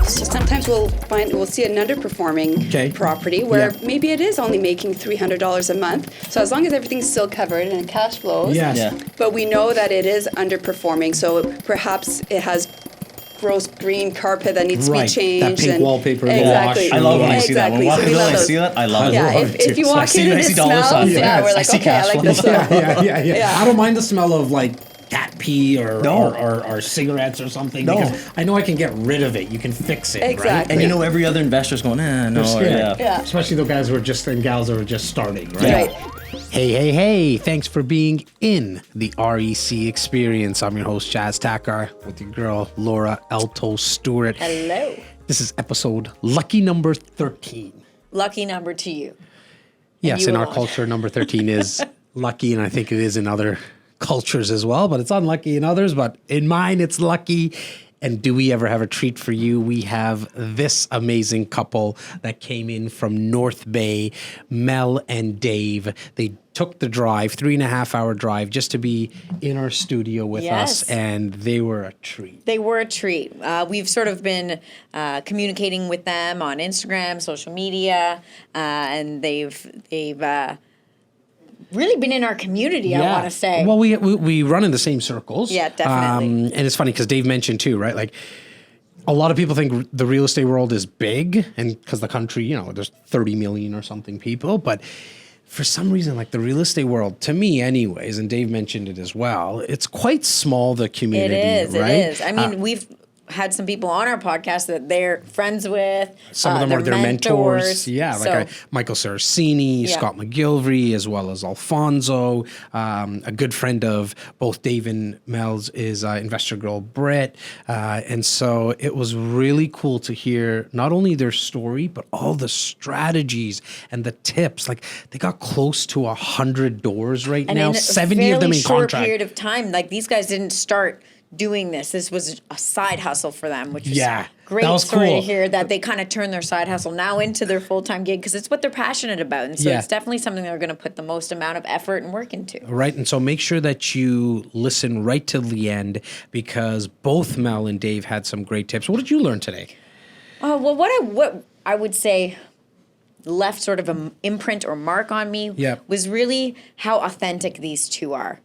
sometimes we'll see an underperforming property where maybe it is only making $300 a month. So as long as everything's still covered and cash flows, but we know that it is underperforming. So perhaps it has gross green carpet that needs to be changed. That pink wallpaper. Exactly. I love when I see that. When I see that, I love it. Yeah, if you walk in and it smells, we're like, okay, I like the smell. Yeah. I don't mind the smell of like cat pee or cigarettes or something. Because I know I can get rid of it. You can fix it, right? And you know every other investor's going, no. Especially the guys who are just and gals who are just starting, right? Hey, thanks for being in the REC experience. I'm your host, Jas Takhar, with your girl, Laura Elto Stewart. Hello. This is episode lucky number 13. Lucky number to you. Yes, in our culture, number 13 is lucky, and I think it is in other cultures as well, but it's unlucky in others. But in mine, it's lucky. And do we ever have a treat for you? We have this amazing couple that came in from North Bay, Mel and Dave. They took the drive, 3.5 hour drive, just to be in our studio with us, and they were a treat. They were a treat. We've sort of been communicating with them on Instagram, social media, and they've really been in our community, I want to say. Well, we run in the same circles. Yeah, definitely. And it's funny because Dave mentioned too, right? Like a lot of people think the real estate world is big, and because the country, there's 30 million or something people, but for some reason, like the real estate world, to me anyways, and Dave mentioned it as well, it's quite small, the community, right? It is. I mean, we've had some people on our podcast that they're friends with. Some of them are their mentors. Yeah, like Michael Saracini, Scott McGilvery, as well as Alfonso. A good friend of both Dave and Mel's is investor girl Britt. And so it was really cool to hear not only their story, but all the strategies and the tips. Like they got close to 100 doors right now, 70 of them in contract. In a short period of time. Like these guys didn't start doing this. This was a side hustle for them, which is great story to hear that they kind of turn their side hustle now into their full-time gig because it's what they're passionate about. And so it's definitely something they're going to put the most amount of effort and work into. Right. And so make sure that you listen right to the end because both Mel and Dave had some great tips. What did you learn today? Well, what I would say left sort of an imprint or mark on me was really how authentic these two are.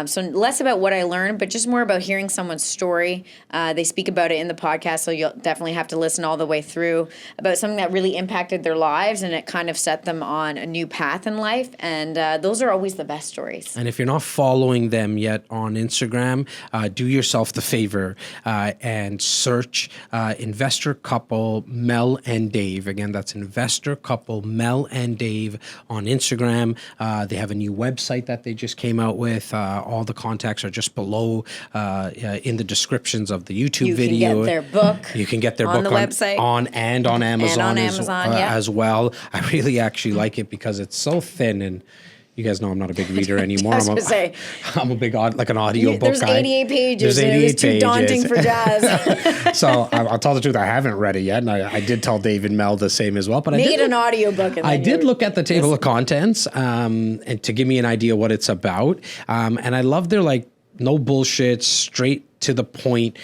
So less about what I learned, but just more about hearing someone's story. They speak about it in the podcast, so you'll definitely have to listen all the way through about something that really impacted their lives, and it kind of set them on a new path in life. And those are always the best stories. And if you're not following them yet on Instagram, do yourself the favor and search Investor Couple Mel and Dave. Again, that's Investor Couple Mel and Dave on Instagram. They have a new website that they just came out with. All the contacts are just below in the descriptions of the YouTube video. You can get their book. You can get their on book the website. on Amazon, as well. I really actually like it because it's so thin, and you guys know I'm not a big reader anymore. I'm a big an audio book there's guy. 88 pages. There's 88 and it was too daunting for Jas. So I'll tell the truth, I haven't read it yet, and I did tell Dave and Mel the same as well. But Make it an audio book. I did look at the table of contents and to give me an idea what it's about. And I love their no bullshit, straight to the point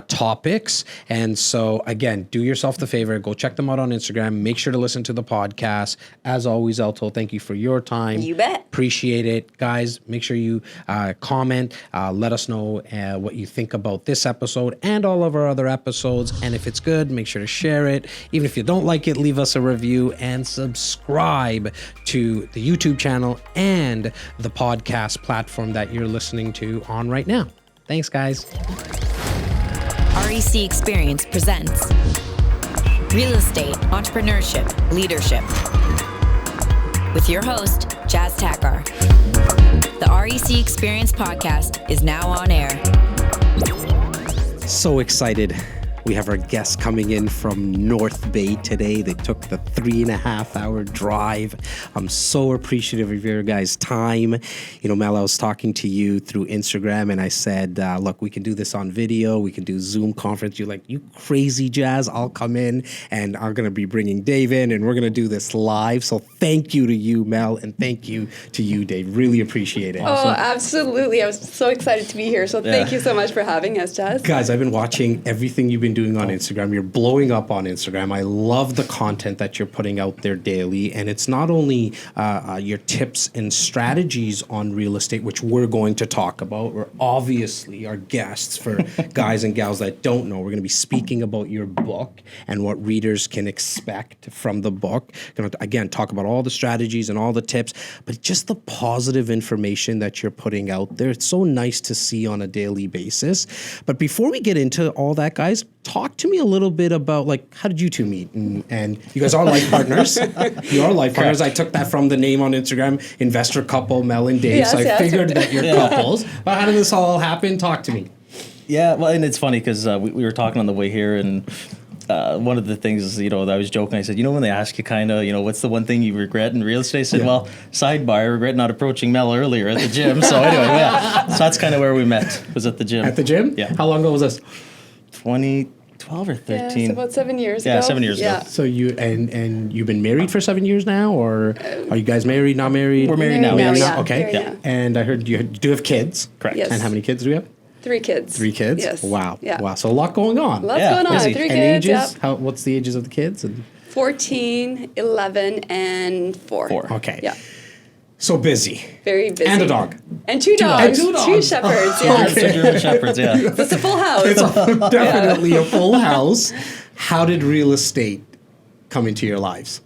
topics. And so again, do yourself the favor, go check them out on Instagram. Make sure to listen to the podcast. As always, Elto, thank you for your time. You bet. Appreciate it. Guys, make sure you comment. Let us know what you think about this episode and all of our other episodes. And if it's good, make sure to share it. Even if you don't like it, leave us a review and subscribe to the YouTube channel and the podcast platform that you're listening to on right now. Thanks, guys. REC Experience presents Real Estate, Entrepreneurship, Leadership with your host, Jas Takhar. The REC Experience podcast is now on air. So excited. We have our guests coming in from North Bay today. They took the 3.5 hour drive. I'm so appreciative of your guys' time. Mel, I was talking to you through Instagram and I said, look, we can do this on video. We can do Zoom conference. You're like, you crazy, Jas. I'll come in and I'm going to be bringing Dave in and we're going to do this live. So thank you to you, Mel, and thank you to you, Dave. Really appreciate it. Oh, absolutely. I was so excited to be here. So thank you so much for having us, Jas. Guys, I've been watching everything you've been doing on Instagram. You're blowing up on Instagram. I love the content that you're putting out there daily. And it's not only your tips and strategies on real estate, which we're going to talk about. We're obviously our guests for guys and gals that don't know. We're going to be speaking about your book and what readers can expect from the book. Going to, again, talk about all the strategies and all the tips, but just the positive information that you're putting out there. It's so nice to see on a daily basis. But before we get into all that, guys, talk to me a little bit about, like, how did you two meet? And you guys are life partners. You are life partners. I took that from the name on Instagram, Investor Couple Mel and Dave. So I figured that you're couples. But how did this all happen? Talk to me. Yeah, well, and it's funny because we were talking on the way here, and one of the things is, I was joking. I said, when they ask you kind of, what's the one thing you regret in real estate? I said, well, sidebar, I regret not approaching Mel earlier at the gym. So anyway, so that's kind of where we met, was at the gym. At the gym? Yeah. How long ago was this? 2012 or 13. Yeah, it's about 7 years ago. Yeah, 7 years ago. So you, and you've been married for 7 years now, or are you guys married, not married? We're married now. Married Yes. now. Okay. Married now. And I heard you do have kids. Correct. Yes. And how many kids do you have? 3 kids. 3 kids? Yes. Wow. Yeah. Wow. So a lot going on. Lots Yeah, going on. busy. 3 And kids. ages? Yep. What's the ages of the kids? And 14, 11, and 4. 4. okay. Yeah. So busy. Very busy. And a dog. And 2 dogs. And 2 dogs. 2 shepherds. Yeah. So German Shepherds, yeah. It's a full house. It's definitely a full house. How did real estate come into your lives?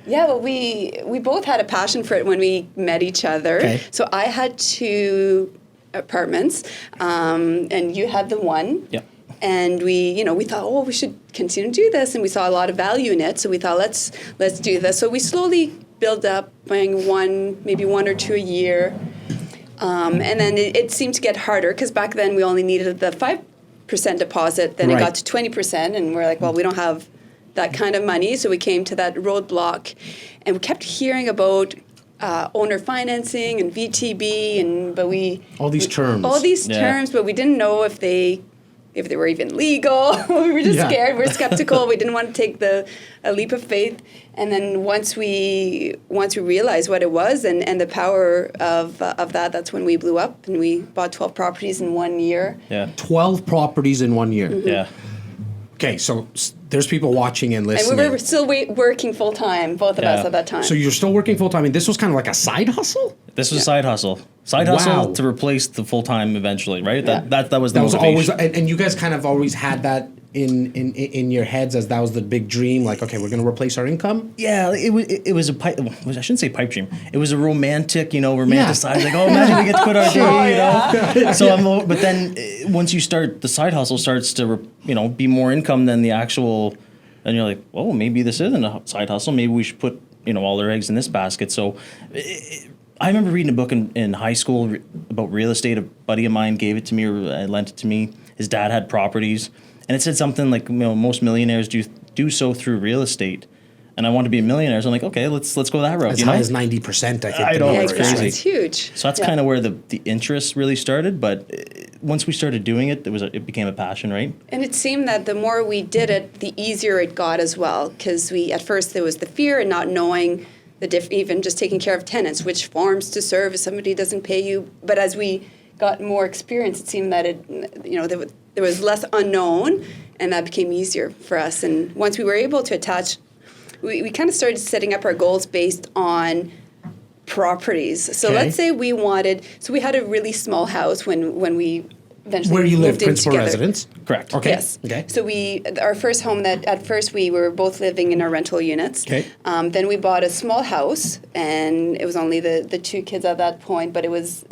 Yeah, well, we both had a passion for it when we met each other. Okay. So I had 2 apartments, and you had the one. Yep. And we thought, we should continue to do this, and we saw a lot of value in it. So we thought, let's do this. So we slowly built up, buying maybe 1 or 2 a year, and then it seemed to get harder because back then we only needed the 5% deposit. Then it got to 20%, and we're like, well, we don't have that kind of money. So we came to that roadblock, and we kept hearing about owner financing and VTB, but all these terms. But we didn't know if they were even legal. We were just scared. We were skeptical. We didn't want to take a leap of faith. And then once we realized what it was and the power of that, that's when we blew up, and we bought 12 properties in 1 year. Yeah. 12 properties in 1 year. Mm-hmm. Yeah. Okay, so there's people watching and listening. And we were still working full time, both of us at that time. So you're still working full time, and this was kind of like a side hustle? This was a side hustle. Side hustle to replace the full time eventually, right? Yeah. That was the That was motivation. always, and you guys kind of always had that in your heads as that was the big dream. Like, okay, we're going to replace our income. Yeah, it was a pipe. I shouldn't say pipe dream. It was a romantic, romanticized. Like, oh, imagine we get to quit our day, So but then once you start, the side hustle starts to, be more income than the actual. And you're like, oh, maybe this isn't a side hustle. Maybe we should put, all our eggs in this basket. So I remember reading a book in high school about real estate. A buddy of mine gave it to me, or lent it to me. His dad had properties. And it said something like, most millionaires do so through real estate. And I wanted to be a millionaire. So I'm like, okay, let's go that route. As high as 90%, I think. I know, it's crazy. It's huge. So that's kind of where the interest really started. But once we started doing it, it became a passion, right? And it seemed that the more we did it, the easier it got as well. Because at first there was the fear and not knowing even just taking care of tenants, which forms to serve if somebody doesn't pay you. But as we got more experience, it seemed that there was less unknown, and that became easier for us. And once we were able to attach, we kind of started setting up our goals based on properties. So let's say we had a really small house when we eventually Where you live, moved in principal together. residence? Correct. Okay. Yes. Okay. So our first home at first we were both living in our rental units. Okay. Then we bought a small house, and it was only the 2 kids at that point, but it was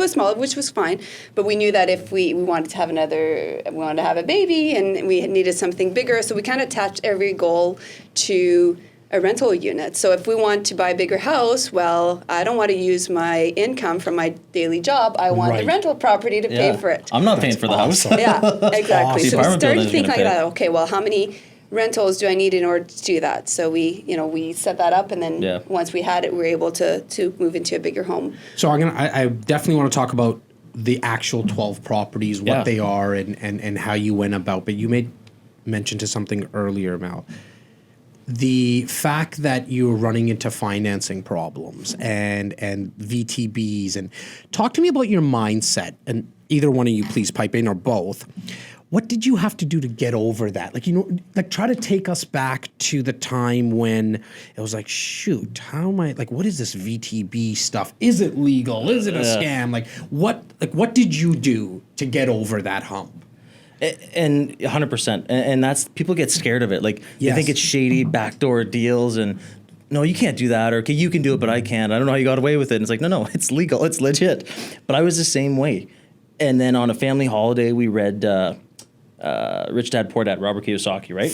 small, which was fine. But we knew that if we wanted to have a baby, and we needed something bigger, so we kind of attached every goal to a rental unit. So if we want to buy a bigger house, well, I don't want to use my income from my daily job. I want the rental property to pay for it. I'm not paying for the house. Yeah, exactly. The So we apartment started building's to think gonna like pay. that. Okay, well, how many rentals do I need in order to do that? So we set that up, and then once we had it, we were able to move into a bigger home. So I definitely want to talk about the actual 12 properties, what they are, and how you went about. But you made mention to something earlier, Mel. The fact that you're running into financing problems and VTBs, and talk to me about your mindset, and either one of you please pipe in, or both. what did you have to do to get over that? Like, try to take us back to the time when it was like, shoot, how am I, like, what is this VTB stuff? Is it legal? Is it a scam? Like, what did you do to get over that hump? And 100%. And that's, people get scared of it. Like, they think it's shady, backdoor deals, and no, you can't do that. Or, okay, you can do it, but I can't. I don't know how you got away with it. And it's like, no, it's legal. It's legit. But I was the same way. And then on a family holiday, we read Rich Dad, Poor Dad, Robert Kiyosaki, right?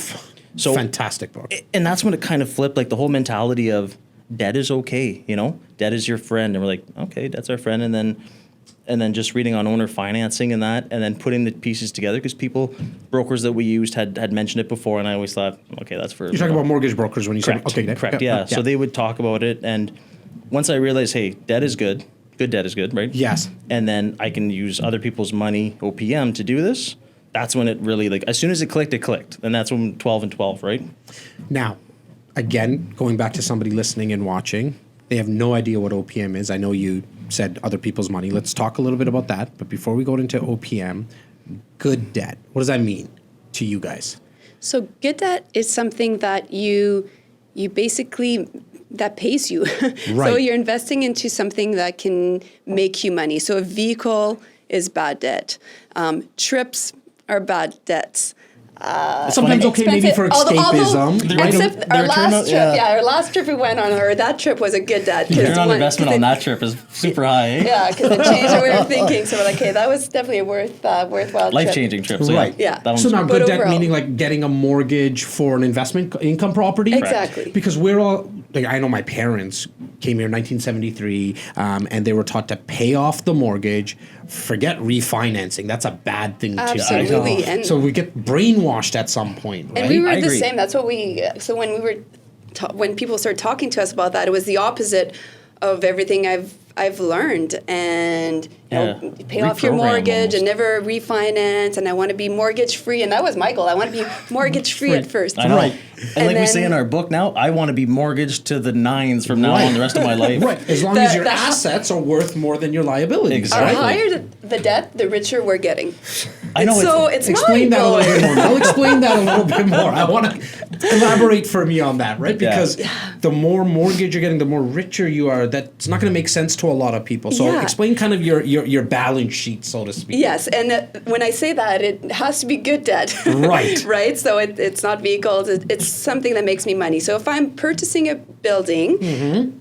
So fantastic book. And that's when it kind of flipped, like the whole mentality of debt is okay, debt is your friend. And we're like, okay, debt's our friend. And then just reading on owner financing and that, and then putting the pieces together, because brokers that we used had mentioned it before, and I always thought, okay, that's for... You're talking about mortgage brokers when you said... Okay, correct, yeah. So they would talk about it, and once I realized, hey, debt is good debt is good, right? Yes. And then I can use other people's money, OPM, to do this. That's when it really, like, as soon as it clicked. And that's when 12 and 12, right? Now, again, going back to somebody listening and watching, they have no idea what OPM is. I know you said other people's money. Let's talk a little bit about that. But before we go into OPM, good debt, what does that mean to you guys? So good debt is something that you basically... that pays you. Right. So you're investing into something that can make you money. So a vehicle is bad debt. Trips are bad debts. Sometimes okay, maybe for escapism. Except our last trip we went on, or that trip was a good debt. The return on investment on that trip is super high. Yeah, because it changed our way of thinking. So we're like, hey, that was definitely a worthwhile life-changing trip. So right. Yeah. So now good debt meaning like getting a mortgage for an investment income property? Exactly. Because we're all, like, I know my parents came here in 1973 and they were taught to pay off the mortgage, forget refinancing. That's a bad thing to do. Absolutely. And so we get brainwashed at some point, right? And we were the same. That's what so when we were, when people started talking to us about that, it was the opposite of everything I've learned. And pay off your mortgage and never refinance, and I want to be mortgage free. And that was my goal. I want to be mortgage free at first. I know. Right. And like we say in our book now, I want to be mortgaged to the nines from now on the rest of my life. Right. As long as your assets are worth more than your liabilities. Exactly. The higher the debt, the richer we're getting. I know. So it's explain that a little bit more. I'll explain that a little bit more. I want to elaborate for me on that, right? Because the more mortgage you're getting, the more richer you are. That's not going to make sense to a lot of people. So explain kind of your balance sheet, so to speak. Yes, and when I say that, it has to be good debt. Right. Right? So it's not vehicles. It's something that makes me money. So if I'm purchasing a building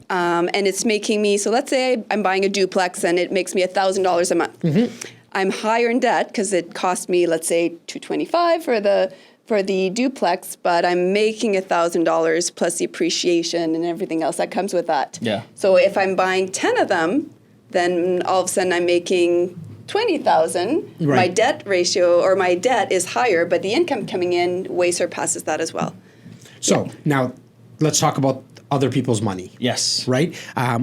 and it's making me, so let's say I'm buying a duplex and it makes me $1,000 a month. I'm higher in debt because it cost me, let's say, $225 for the duplex, but I'm making $1,000 plus the appreciation and everything else that comes with that. Yeah. So if I'm buying 10 of them, then all of a sudden I'm making $20,000. Right. My debt ratio or my debt is higher, but the income coming in way surpasses that as well. So now let's talk about other people's money. Yes. Right?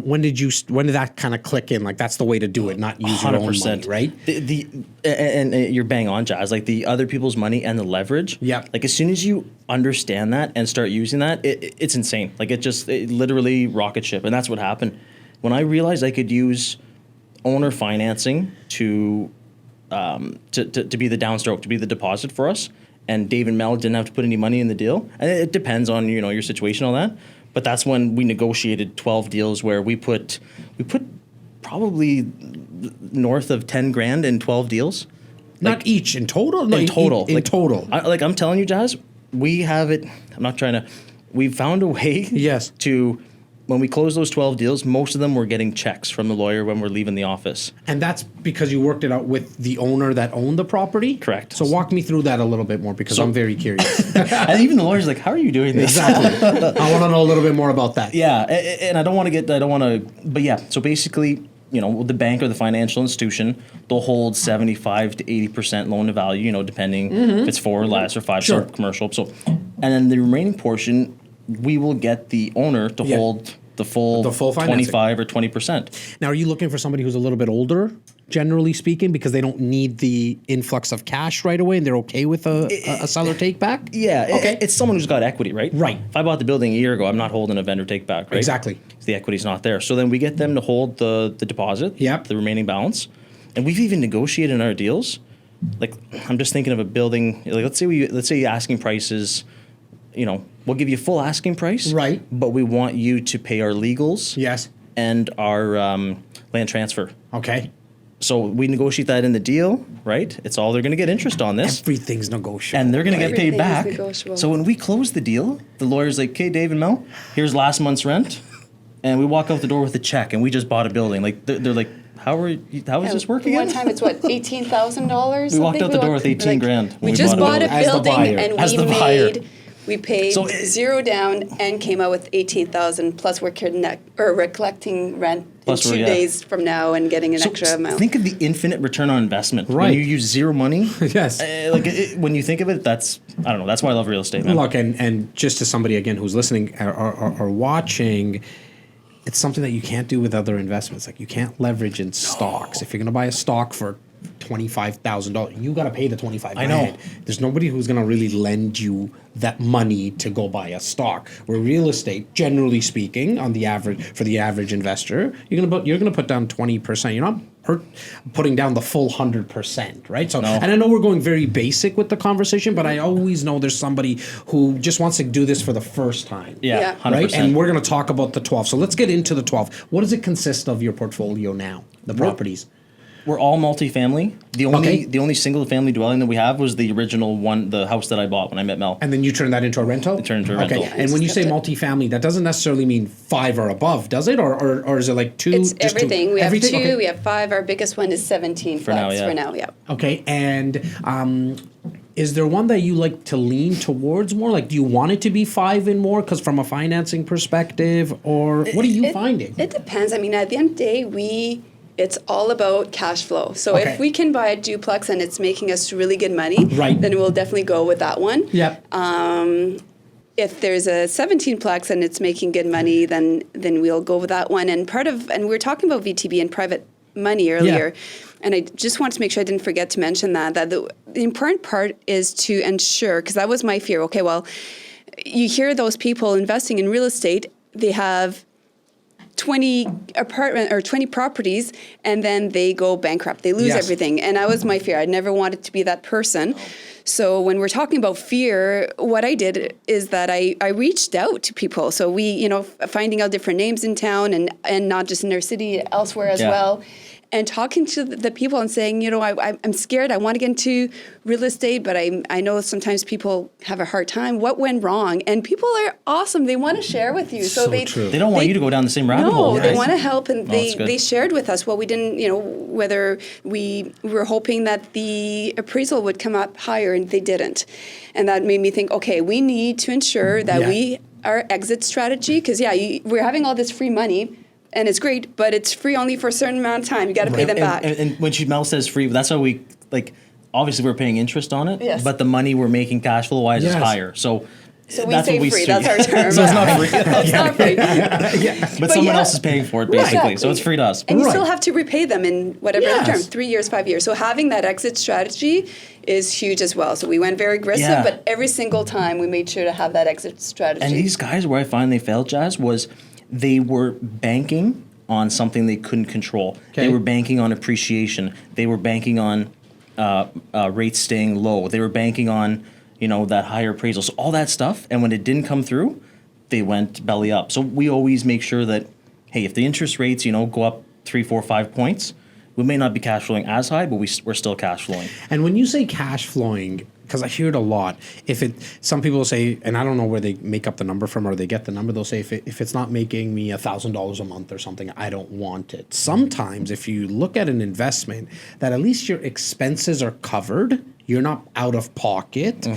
When did that kind of click in? Like, that's the way to do it, not use 100%. Your own money, right? And you're bang on, Jas. Like, the other people's money and the leverage. Yeah. Like, as soon as you understand that and start using that, it's insane. Like, it literally rocket ship. And that's what happened. When I realized I could use owner financing to be the downstroke, to be the deposit for us, and Dave and Mel didn't have to put any money in the deal. And it depends on, your situation, all that. But that's when we negotiated 12 deals where we put probably north of 10 grand in 12 deals. Not each, in total? In total. In total. I'm telling you, Jas, we have it. We've found a way to, when we close those 12 deals, most of them we're getting checks from the lawyer when we're leaving the office. And that's because you worked it out with the owner that owned the property? Correct. So walk me through that a little bit more, because I'm very curious. And even the lawyer's like, how are you doing this? Exactly. I want to know a little bit more about that. Yeah, and but yeah, so basically, the bank or the financial institution, they'll hold 75 to 80% loan to value, depending if it's 4 or less or 5-star commercial. So, and then the remaining portion, we will get the owner to hold the full 25 or 20%. Now, are you looking for somebody who's a little bit older, generally speaking, because they don't need the influx of cash right away and they're okay with a seller take back? Yeah. Okay. It's someone who's got equity, right? Right. If I bought the building a year ago, I'm not holding a vendor take back, right? Exactly. The equity's not there. So then we get them to hold the deposit, Yep. the remaining balance. And we've even negotiated in our deals like I'm just thinking of a building. Like let's say asking prices, we'll give you full asking price, right? But we want you to pay our legals, yes, and our land transfer. Okay. So we negotiate that in the deal, right? It's all they're going to get interest on this. Everything's negotiable. And they're going to get paid back. Negotiable. So when we close the deal, the lawyer's like, okay, Dave and Mel, here's last month's rent. And we walk out the door with a check and we just bought a building. Like they're like, how is this working? One time it's what, $18,000? We walked out the door with 18 grand. We just bought a building and we paid zero down and came out with 18,000 plus we're collecting rent in 2 days from now and getting an extra amount. Think of the infinite return on investment. Right. When you use zero money. Yes. When you think of it, that's why I love real estate, man. Look, and just to somebody again who's listening or watching, it's something that you can't do with other investments. Like you can't leverage in stocks. If you're going to buy a stock for $25,000, you got to pay the $25,000. I know. There's nobody who's going to really lend you that money to go buy a stock. Where real estate, generally speaking, for the average investor, you're going to put down 20%. You're not putting down the full 100%, right? So, and I know we're going very basic with the conversation, but I always know there's somebody who just wants to do this for the first time. Yeah. 100%. Right? And we're going to talk about the 12. So let's get into the 12. What does it consist of, your portfolio now, the properties? We're all multifamily. The only single family dwelling that we have was the original one, the house that I bought when I met Mel. And then you turned that into a rental? It turned into a rental. Okay. And when you say multifamily, that doesn't necessarily mean 5 or above, does it? Or is it like 2? It's everything. Two? We have everything? 2, Okay. we have 5. Our biggest one is 17 for now, yeah. Okay. And is there one that you like to lean towards more? Like, do you want it to be 5 and more? Because from a financing perspective, or what are you finding? It depends. I mean, at the end of the day, it's all about cash flow. So if we can buy a duplex and it's making us really good money, then we'll definitely go with that one. Yep. If there's a 17-plex and it's making good money, then we'll go with that one. And we were talking about VTB and private money earlier, and I just wanted to make sure I didn't forget to mention that the important part is to ensure, because that was my fear. Okay, well, you hear those people investing in real estate, they have 20 properties, and then they go bankrupt. They lose everything. And that was my fear. I never wanted to be that person. So when we're talking about fear, what I did is that I reached out to people. So we, finding out different names in town and not just in their city, elsewhere as well. And talking to the people and saying, I'm scared. I want to get into real estate, but I know sometimes people have a hard time. What went wrong? And people are awesome. They want to share with you. So they don't want you to go down the same rabbit hole. No, they want to help, and they shared with us. Well, we didn't, whether we were hoping that the appraisal would come up higher, and they didn't. And that made me think, okay, we need to ensure that our exit strategy, because we're having all this free money. And it's great, but it's free only for a certain amount of time. You got to pay them back. And when Mel says free, that's how we, obviously we're paying interest on it, but the money we're making cash flow-wise is higher. So we say free, that's our term. So it's not free. It's not free. But someone else is paying for it, basically. Exactly. So it's free to us. And you still have to repay them in whatever term, 3 years, 5 years. So having that exit strategy is huge as well. So we went very aggressive, but every single time we made sure to have that exit strategy. And these guys, where I find they failed, Jas, was they were banking on something they couldn't control. Okay. They were banking on appreciation. They were banking on rates staying low. They were banking on, that higher appraisal. So all that stuff. And when it didn't come through, they went belly up. So we always make sure that, hey, if the interest rates, go up 3, 4, 5 points, we may not be cash flowing as high, but we're still cash flowing. And when you say cash flowing, because I hear it a lot, some people say, and I don't know where they make up the number from or they get the number, they'll say if it's not making me $1,000 a month or something, I don't want it. Sometimes if you look at an investment that at least your expenses are covered, you're not out of pocket,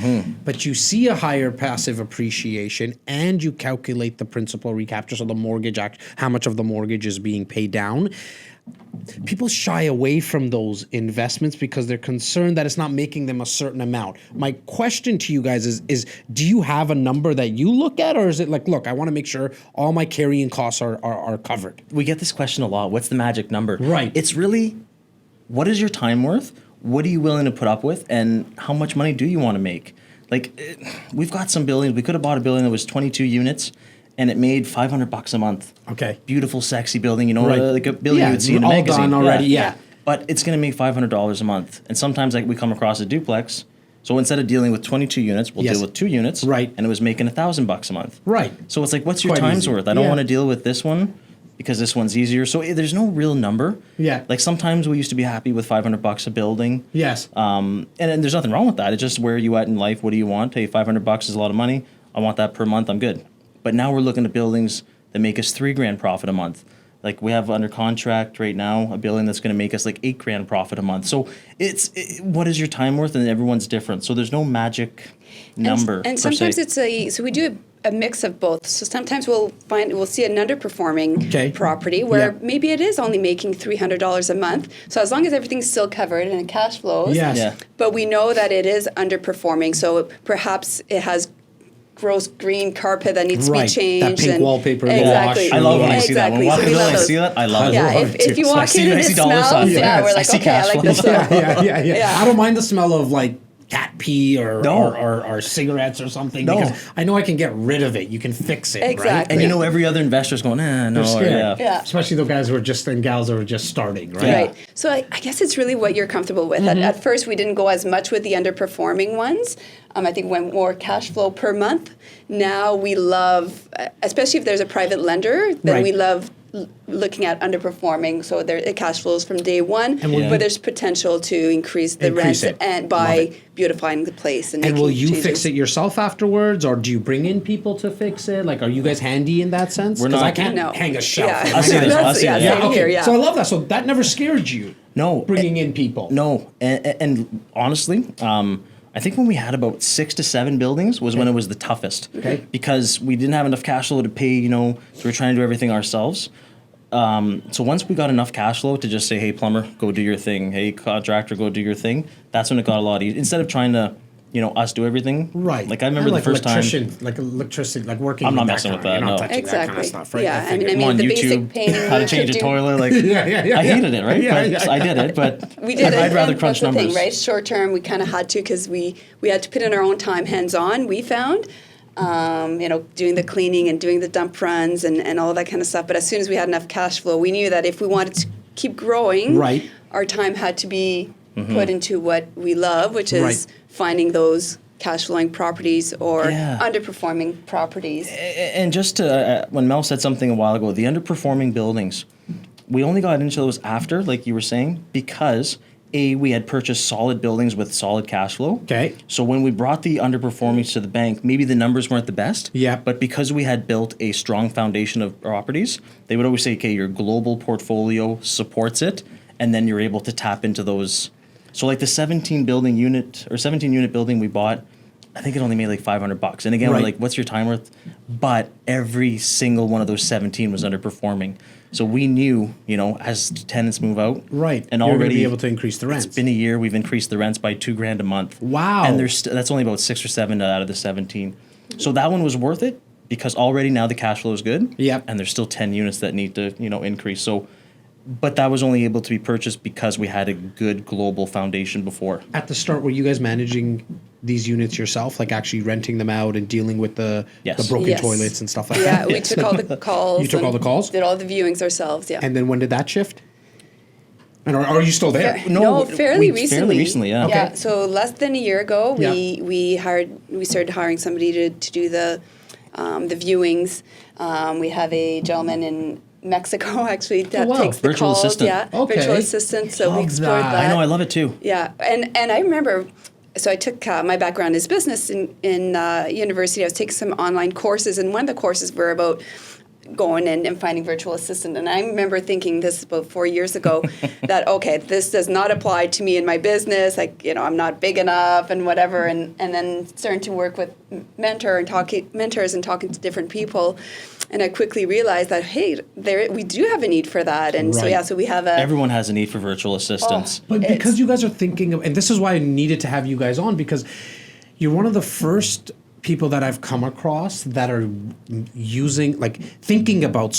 but you see a higher passive appreciation and you calculate the principal recapture, so the mortgage, how much of the mortgage is being paid down. People shy away from those investments because they're concerned that it's not making them a certain amount. My question to you guys is do you have a number that you look at, or is it like, look, I want to make sure all my carrying costs are covered? We get this question a lot. What's the magic number? Right. It's really, what is your time worth? What are you willing to put up with? And how much money do you want to make? We've got some buildings. We could have bought a building that was 22 units. And it made $500 a month. Okay. Beautiful, sexy building, like a building you would see in a all magazine. Done already, but it's going to make $500 a month. And sometimes like we come across a duplex. So instead of dealing with 22 units, we'll deal with 2 units. Right. And it was making $1,000 a month. Right. So it's like, what's your time's worth? I don't want to deal with this one because this one's easier. So there's no real number. Yeah. Like sometimes we used to be happy with $500 a building. Yes. And there's nothing wrong with that. It's just where you at in life. What do you want? Hey, $500 is a lot of money. I want that per month. I'm good. But now we're looking at buildings that make us $3,000 profit a month. Like we have under contract right now a building that's going to make us like $8,000 profit a month. So what is your time worth? And everyone's different. So there's no magic number. And sometimes so we do a mix of both. So sometimes we'll see an underperforming property where maybe it is only making $300 a month. So as long as everything's still covered and it cash flows, but we know that it is underperforming. So perhaps it has gross green carpet that needs to be changed. That pink wallpaper. Exactly. I love when I see that. When I see that, I love it. Yeah, if you walk in and it smells, we're like, okay, I like this. Yeah. I don't mind the smell of like cat pee or cigarettes or something because I know I can get rid of it. You can fix it, right? And every other investor's going, no. Especially the guys who are just and gals who are just starting, right? Right. So I guess it's really what you're comfortable with. At first, we didn't go as much with the underperforming ones. I think went more cash flow per month. Now we love, especially if there's a private lender, then we love looking at underperforming. So it cash flows from day one, but there's potential to increase the rent and by beautifying the place. And will you changes. fix it yourself afterwards, or do you bring in people to fix it? Like, are you guys handy in that sense? Because I can't hang a shelf. I see this. Same here. So I love that. So that never scared you? No. Bringing in people? No. And honestly, I think when we had about 6 to 7 buildings was when it was the toughest. Okay. Because we didn't have enough cash flow to pay, so we're trying to do everything ourselves. So once we got enough cash flow to just say, hey, plumber, go do your thing. Hey, contractor, go do your thing. That's when it got a lot easier. Instead of trying to, us do everything. Right. Like I remember the first time. Like electricity, like working. I'm not messing with that. No. Exactly. That kind of stuff, right? Yeah. I mean, the YouTube, basic painting. How to change a toilet. Like, I hated it, right? I did it, but we did I'd rather crunch that's numbers. The thing, right? Short term, we kind of had to because we had to put in our own time, hands on. We found. Doing the cleaning and doing the dump runs and all that kind of stuff. But as soon as we had enough cash flow, we knew that if we wanted to keep growing, our time had to be put into what we love, which is finding those cash flowing properties or underperforming properties. And just to, when Mel said something a while ago, the underperforming buildings, we only got into those after, like you were saying, because we had purchased solid buildings with solid cash flow. Okay. So when we brought the underperformings to the bank, maybe the numbers weren't the best. Yeah. But because we had built a strong foundation of properties, they would always say, okay, your global portfolio supports it, and then you're able to tap into those. So like the 17 unit building we bought, I think it only made like $500. And again, we're like, what's your time worth? But every single one of those 17 was underperforming. So we knew, as tenants move out, and you're already going to be able to increase the rents. It's been a year. We've increased the rents by $2,000 a month. Wow! And that's only about 6 or 7 out of the 17. So that one was worth it because already now the cash flow is good. Yep. And there's still 10 units that need to, increase. So, but that was only able to be purchased because we had a good global foundation before. At the start, were you guys managing these units yourself, like actually renting them out and dealing with the broken toilets and stuff like that? Yeah, we took all the calls. You took all the calls? Did all the viewings ourselves, And then when did that shift? And are you still there? No, fairly recently. Fairly recently, yeah. Okay. Yeah, so less than a year ago, we started hiring somebody to do the viewings. We have a gentleman in Mexico actually that takes the virtual calls. Assistant. Yeah, virtual assistant. So we explored that. I know, I love it too. Yeah, and I remember. So I took my background is business in university. I was taking some online courses, and one of the courses were about going and finding virtual assistant. And I remember thinking this about 4 years ago that, okay, this does not apply to me in my business. Like, I'm not big enough and whatever. And then starting to work with mentors and talking to different people. And I quickly realized that, hey, we do have a need for that. And so we have everyone has a need for virtual assistants. But because you guys are thinking of, and this is why I needed to have you guys on, because you're one of the first people that I've come across that are thinking about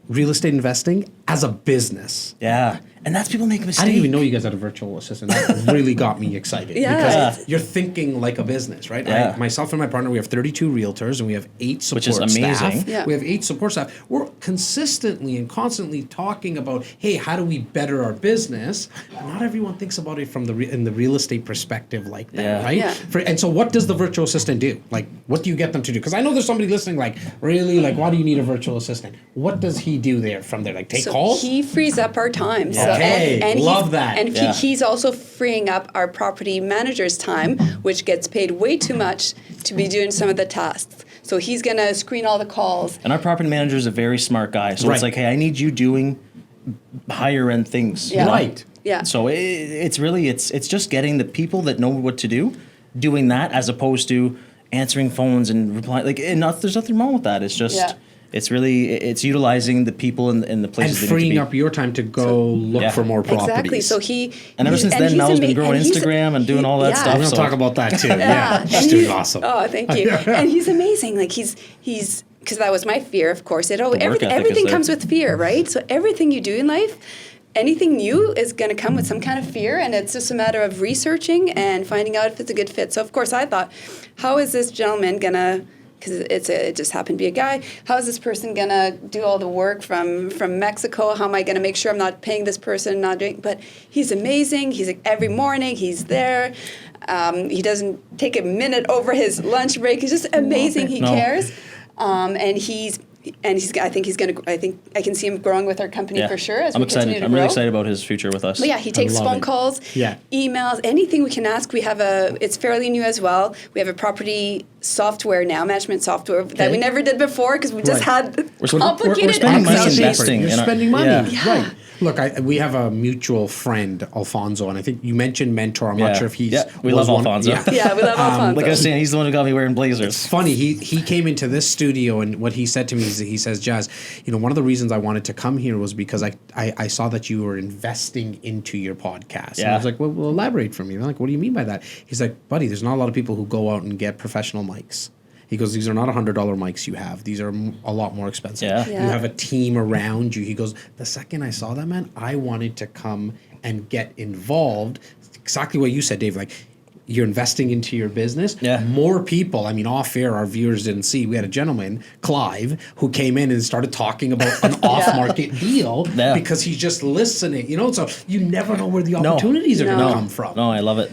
real estate investing as a business. Yeah. And that's people make mistakes. I didn't even know you guys had a virtual assistant. That really got me excited. Because you're thinking like a business, right? Yeah. Myself and my partner, we have 32 realtors and we have 8 support staff. Which is amazing. Yeah. We have 8 support staff. We're consistently and constantly talking about, hey, how do we better our business? Not everyone thinks about it from in the real estate perspective like that, right? Yeah. And so what does the virtual assistant do? Like, what do you get them to do? Because I know there's somebody listening like, really? Like, why do you need a virtual assistant? What does he do there from there? Like, take calls? He frees up our time. Yeah. And love that. And he's also freeing up our property manager's time, which gets paid way too much to be doing some of the tasks. So he's going to screen all the calls. And our property manager is a very smart guy. So it's like, hey, I need you doing higher end things. Yeah. Right. Yeah. So it's really, it's just getting the people that know what to do, doing that as opposed to answering phones and replying. Like, there's nothing wrong with that. It's just... Yeah. It's utilizing the people in the places and freeing up your time to go look for more properties. Exactly. So and ever since then, Mel's been growing Instagram and doing all that stuff. We're going to talk about that too. Yeah, she's doing awesome. Oh, thank you. And he's amazing. Like he's because that was my fear, of course. Everything comes with fear, right? So everything you do in life, anything new is going to come with some kind of fear, and it's just a matter of researching and finding out if it's a good fit. So of course, I thought, how is this gentleman gonna? Because it just happened to be a guy. How is this person going to do all the work from Mexico? How am I going to make sure I'm not paying this person, not doing... But he's amazing. He's every morning, he's there. He doesn't take a minute over his lunch break. He's just amazing. He cares. I think I can see him growing with our company for sure as I'm we excited. continue to I'm grow. really excited about his future with us. But yeah, he takes phone calls, emails, anything we can ask. We have it's fairly new as well. We have a property software now, management software that we never did before because we just had complicated we're spending money Excel sheets. investing. You're spending money, Yeah. right? Look, we have a mutual friend, Alfonso, and I think you mentioned mentor. I'm not sure if he's... Yeah, we love Alfonso. Yeah, we love Alfonso. Like I was saying, he's the one who got me wearing blazers. It's funny, he came into this studio, and what he said to me is, he says, Jas, one of the reasons I wanted to come here was because I saw that you were investing into your podcast. And I was like, well, elaborate for me. I'm like, what do you mean by that? He's like, buddy, there's not a lot of people who go out and get professional mics. He goes, these are not $100 mics you have. These are a lot more expensive. Yeah. You have a team around you. He goes, the second I saw that, man, I wanted to come and get involved. Exactly what you said, Dave. Like, you're investing into your business. Yeah. More people, off air, our viewers didn't see. We had a gentleman, Clive, who came in and started talking about an off-market deal because he's just listening. So you never know where the opportunities are going to come from. No, I love it.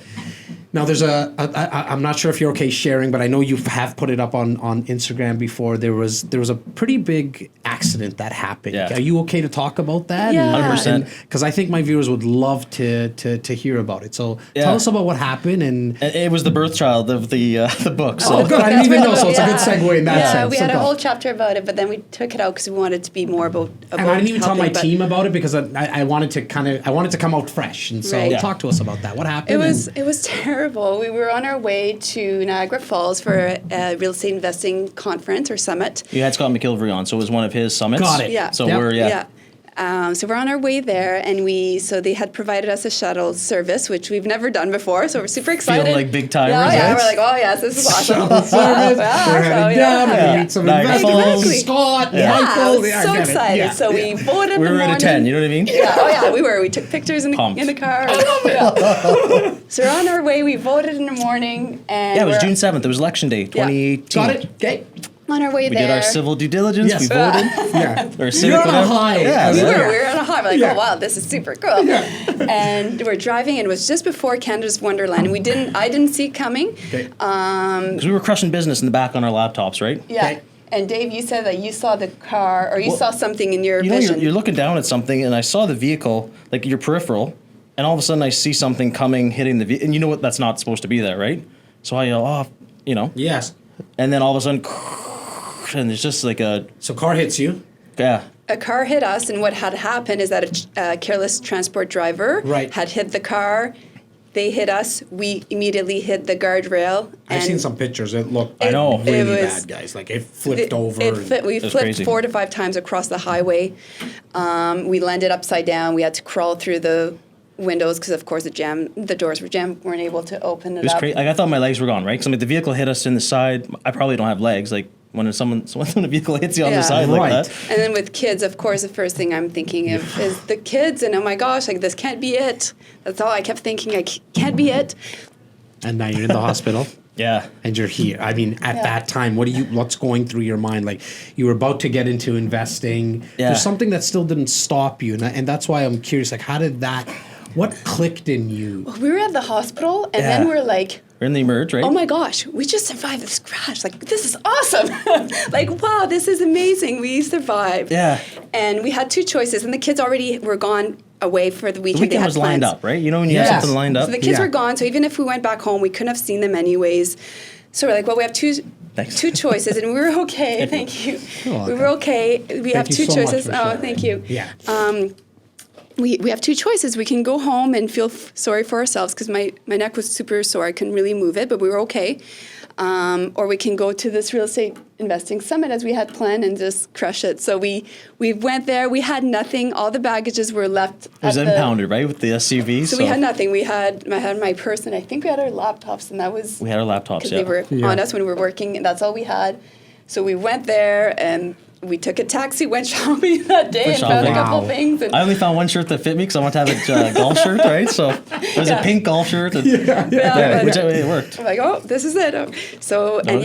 Now, there's I'm not sure if you're okay sharing, but I know you have put it up on Instagram before. There was a pretty big accident that happened. Yeah. Are you okay to talk about that? Yeah. 100%. Because I think my viewers would love to hear about it. So tell us about what happened. And it was the birth child of the book. So. Oh, good. I didn't even know. So it's a good segue in that sense. Yeah, we had a whole chapter about it, but then we took it out because we wanted it to be more about and I didn't even tell my team about it because I wanted to come out fresh. And so talk to us about that. What happened? It was terrible. We were on our way to Niagara Falls for a real estate investing conference or summit. You had Scott McIlvery on, so it was one of his summits. Got it. Yeah. So so we're on our way there, and they had provided us a shuttle service, which we've never done before. So we're super excited. Feeling like big timers. Yeah, we're like, oh yes, this is awesome. Shuttle service. We're heading down. We're going to meet some investors. Scott, Michael. So excited. Yeah. So we voted. We were at a 10. You know what I mean? Yeah. Oh yeah, we were. We took pictures in the car. So we're on our way. We voted in the morning, and it was June 7th. It was election day, 2018. Got it. Okay. On our way we there. did our civil due diligence. Yes. We voted. Or civic, you're on a high. Yeah, we were on a high. We're like, oh wow, this is super cool. And we're driving, and it was just before Canada's Wonderland. And I didn't see it coming. Okay. Because we were crushing business in the back on our laptops, right? Yeah. Okay. And Dave, you said that you saw the car, or you saw something in your vision. You're looking down at something, and I saw the vehicle, like your peripheral, and all of a sudden I see something coming, hitting the vehicle, and you know what? That's not supposed to be there, right? So I go, Yes. And then all of a sudden, and it's just like So car hits you. Yeah. A car hit us, and what had happened is that a careless transport driver had hit the car. They hit us. We immediately hit the guardrail. I've seen some pictures. It looked really bad, guys. Like it flipped over. We flipped crazy. 4 to 5 times across the highway. We landed upside down. We had to crawl through the windows because, of course, the doors were jammed. Weren't able to open it up. Crazy. Like I thought my legs were gone, right? Because the vehicle hit us in the side. I probably don't have legs. Like when a vehicle hits you on the side like that. And then with kids, of course, the first thing I'm thinking of is the kids, and oh my gosh, like this can't be it. That's all I kept thinking. Can't be it. And now you're in the hospital. Yeah. And you're here. I mean, at that time, what's going through your mind? Like, you were about to get into investing. Yeah. There's something that still didn't stop you. And that's why I'm curious, like, what clicked in you? Well, we were at the hospital, and then we're like, we're in the Emerge, right? Oh my gosh, we just survived this crash. Like, this is awesome. Like, wow, this is amazing. We survived. Yeah. And we had two choices, and the kids already were gone away for the weekend. The weekend was lined up, right? You know when you have something lined up? So the kids were gone, so even if we went back home, we couldn't have seen them anyways. So we're like, well, we have two choices, and we were okay. Thank you. We were okay. We have two choices. Oh, thank you. Yeah. We have two choices. We can go home and feel sorry for ourselves because my neck was super sore. I couldn't really move it, but we were okay. Or we can go to this real estate investing summit as we had planned and just crush it. So we went there. We had nothing. All the baggages were left. It was impounded, right, with the SUV. So we had nothing. I had my purse, and I think we had our laptops, and that was... We had our laptops, because they were on us when we were working, and that's all we had. So we went there, and we took a taxi, went shopping that day, and found a couple things. And I only found one shirt that fit me because I want to have a golf shirt, right? So it was a pink golf shirt. Which it worked. I'm like, oh, this is it. So, and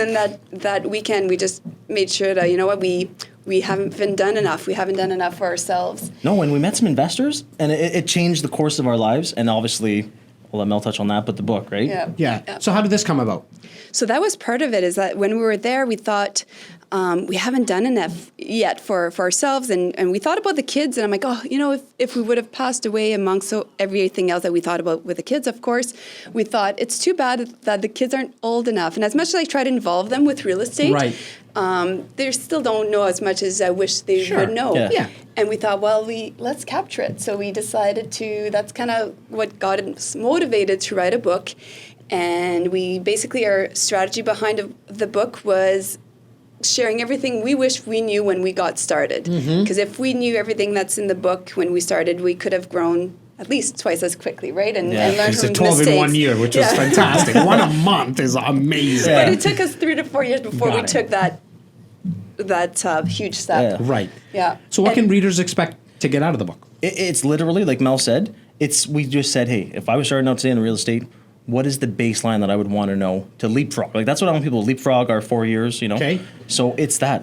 then that weekend, we just made sure that, you know what, we haven't done enough. We haven't done enough for ourselves. No, and we met some investors, and it changed the course of our lives. And obviously, we'll let Mel touch on that, but the book, right? Yeah. So how did this come about? So that was part of it, is that when we were there, we thought, we haven't done enough yet for ourselves. And we thought about the kids, and I'm like, oh, you know, if we would have passed away amongst everything else that we thought about with the kids, of course, we thought it's too bad that the kids aren't old enough. And as much as I try to involve them with real estate, they still don't know as much as I wish they would know. Yeah. And we thought, well, let's capture it. So we decided that's kind of what got us motivated to write a book. And our strategy behind the book was sharing everything we wish we knew when we got started. Because if we knew everything that's in the book when we started, we could have grown at least twice as quickly, right? And learned from 12 mistakes. in 1 year, which was fantastic. One a month is amazing. But it took us 3 to 4 years before we took that huge step. Right. Yeah. So what can readers expect to get out of the book? It's literally, like Mel said, we just said, hey, if I was starting out today in real estate, what is the baseline that I would want to know to leapfrog? Like, that's what I want people to leapfrog our 4 years, you know? Okay. So it's that.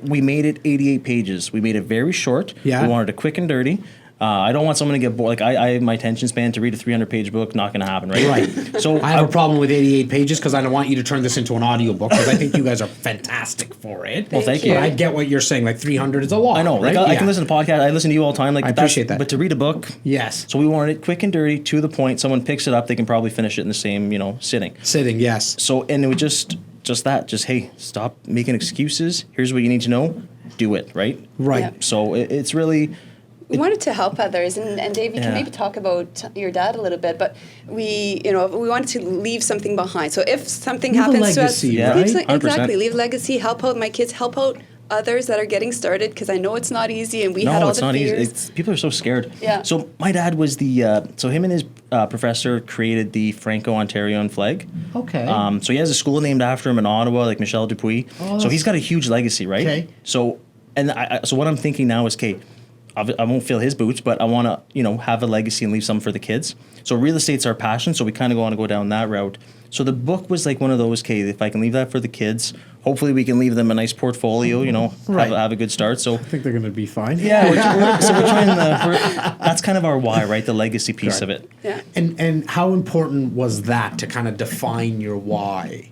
We made it 88 pages. We made it very short. Yeah. We wanted it quick and dirty. I don't want someone to get bored. Like, I have my attention span to read a 300-page book. Not going to happen, right? Right. So I have a problem with 88 pages because I don't want you to turn this into an audiobook because I think you guys are fantastic for it. Well, thank you. But I get what you're saying. Like 300 is a lot. I know. Right? Like, I can listen to podcasts. I listen to you all the time. Like, I appreciate that. But to read a book, yes. So we wanted it quick and dirty, to the point. Someone picks it up, they can probably finish it in the same, sitting. Sitting, yes. So, and it was just that. Just, hey, stop making excuses. Here's what you need to know. Do it, right? Right. Yeah. So it's really... We wanted to help others, and Dave, you can maybe talk about your dad a little bit, but we wanted to leave something behind. So if something happens to us, leave a legacy, help out my kids, help out others that are getting started, because I know it's not easy, and we had all the fears. No, it's not easy. People are so scared. Yeah. So my dad was him and his professor created the Franco-Ontarian flag. Okay. So he has a school named after him in Ottawa, like Michel Dupuis. So he's got a huge legacy, right? Okay. So what I'm thinking now is, okay, I won't fill his boots, but I want to, have a legacy and leave some for the kids. So real estate's our passion, so we kind of want to go down that route. So the book was like one of those, okay, if I can leave that for the kids, hopefully we can leave them a nice portfolio, have a good start. So I think they're going to be fine. Yeah, we're trying that's kind of our why, right? The legacy piece of it. Yeah. And how important was that to kind of define your why?